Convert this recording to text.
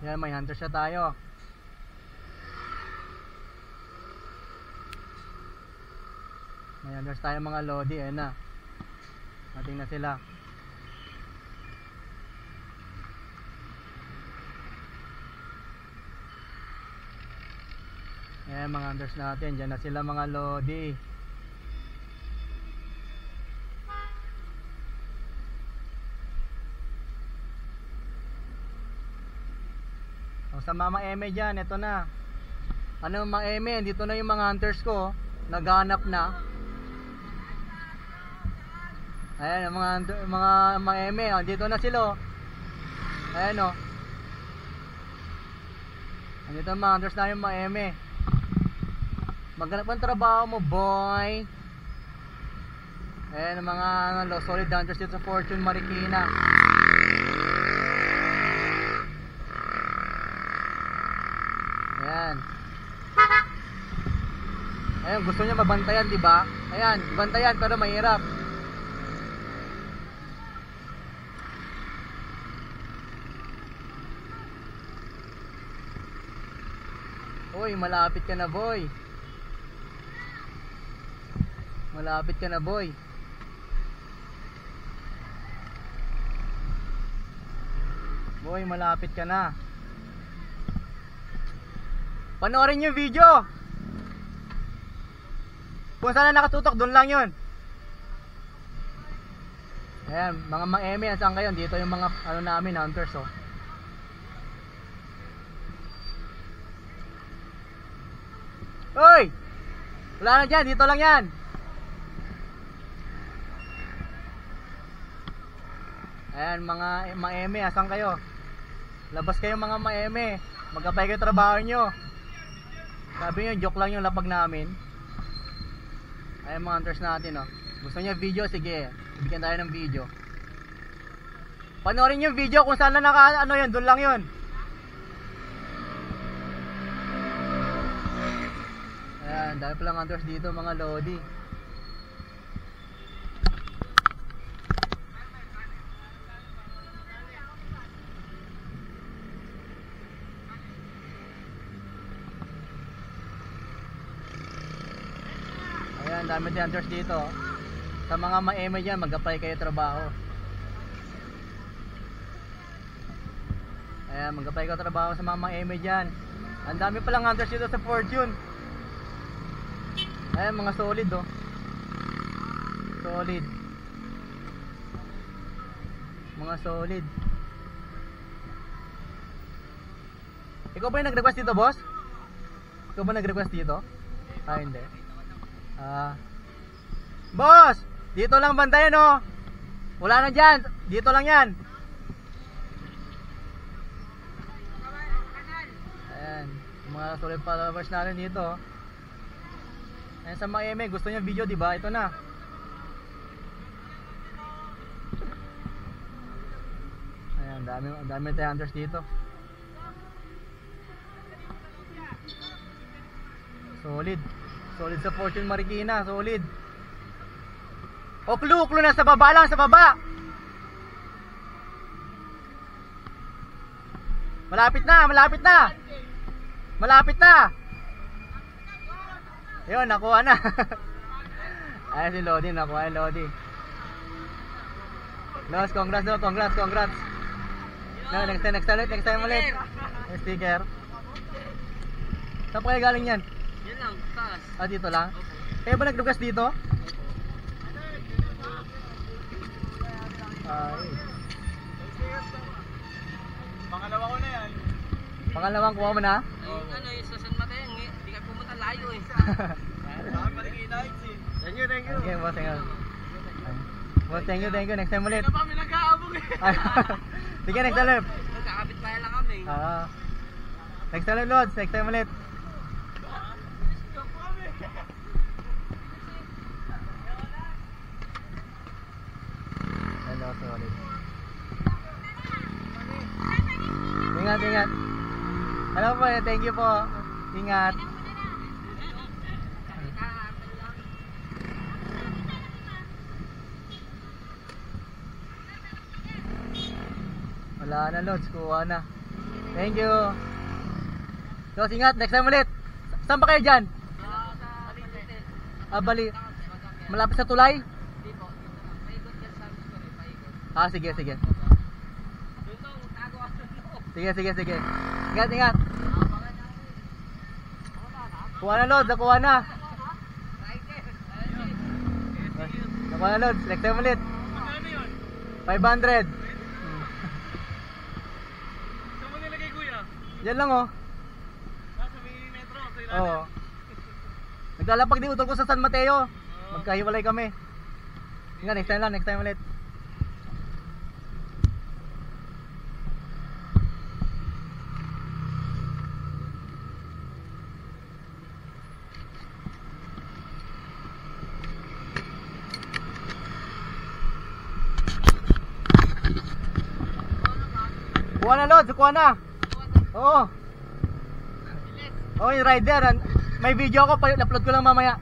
Yan, may hunter siya tayo. May hunters tayo mga lodi. Ayan na. Ating na sila. Ayan mga hunters natin. Diyan na sila mga lodi. O, sa Mama Eme dyan, ito na. Ano Mama Eme, dito na yung mga hunters ko. Naghanap na. Ayan, mga Eme, oh, dito na sila. Ayan o. Andito mga hunters na yung mga Eme. Maghanap ng trabaho mo, boy. Ayan, mga solid hunters dito sa Fortune Marikina. Ayan. Ayan, gusto niya mabantayan, di ba? Ayan, bantayan pero mahirap. Uy, malapit ka na, boy. Malapit ka na, boy. Boy, malapit ka na. Panoorin yung video. Kung saan na nakatutok, doon lang yun. Ayan, mga ma-eme, saan kayo? Dito yung mga ano namin, hunters, oh. Hoy! Wala na dyan, dito lang yan. Ayan, mga ma-eme, asan kayo? Labas kayo mga ma-eme. Magkapay kayo trabaho nyo. Sabi nyo, joke lang yung lapag namin. Ayan mga hunters natin, oh. Gusto nyo video? Sige, bigyan tayo ng video. Panoorin yung video kung saan na naka, ano yun, doon lang yun. Ayan, dahil palang hunters dito mga lodi. Ayan, dami din hunters dito. Sa mga ma-eme dyan, mag-apply kayo trabaho. Ayan, mag-apply kayo trabaho sa mga ma-eme dyan. Ang dami palang hunters dito sa Fortune. Ayan, mga solid, oh. Solid. Mga solid. Ikaw ba yung nag-request dito, boss? Ikaw ba nag-request dito? Ah, hindi. Boss! Dito lang bantayan, oh. Wala na dyan. Dito lang yan. Ayan. Mga solid followers natin dito, oh. Ayan sa mga eme. Gusto nyo video, diba? Ito na. Ayan. Dami tayo hunters dito. Solid. Solid sa Fortune Marikina. Solid. O, clue na sa baba lang, sa baba. Malapit na, malapit na. Malapit na. Ayun, nakuha na. Ayan si Lodi, nakuha yung Lodi. Los, congrats, no, congrats. No, next time ulit. Yung sticker. Saan pa kayo galing yan? Yan lang, taas. Ah, dito lang? Kaya ba nag-request dito? Ay. Pangalawa ko na yan. Pangalawang kuha mo na? Ano yung sa San Mateo, hindi ka pumunta layo eh. Bakit Marikina Heights eh. Thank you. Okay, boss, thank you. Boss, thank you. Next time ulit. Ano pa, may nag-aabog eh. Sige, next time ulit. Magkakabit tayo lang kami. Next time ulit, Lods. Next time ulit. Hello, solid. Ingat. Hello po, thank you po. Ingat. Wala na, Lods, kuha na. Thank you. So, ingat. Next time ulit. Saan ba kayo dyan? Bali. Malapit sa tulay? Sige, sige. Sige. Ingat, ingat. Kuha na, Lod. Nakuha na. Nakuha na, Lod. Next time ulit. Magkano yun? 500. Saan mo nilagay kuya? Yan lang, oh. Nasa may metro, sa ilalim. Oo. Naglalapag din utol ko sa San Mateo. Magkahiwalay kami. Ingat, next time lang. Next time ulit. Kuha na, Lod. Kuha na. Oo. Oh, yung rider. May video ako. Pa-upload ko lang mamaya.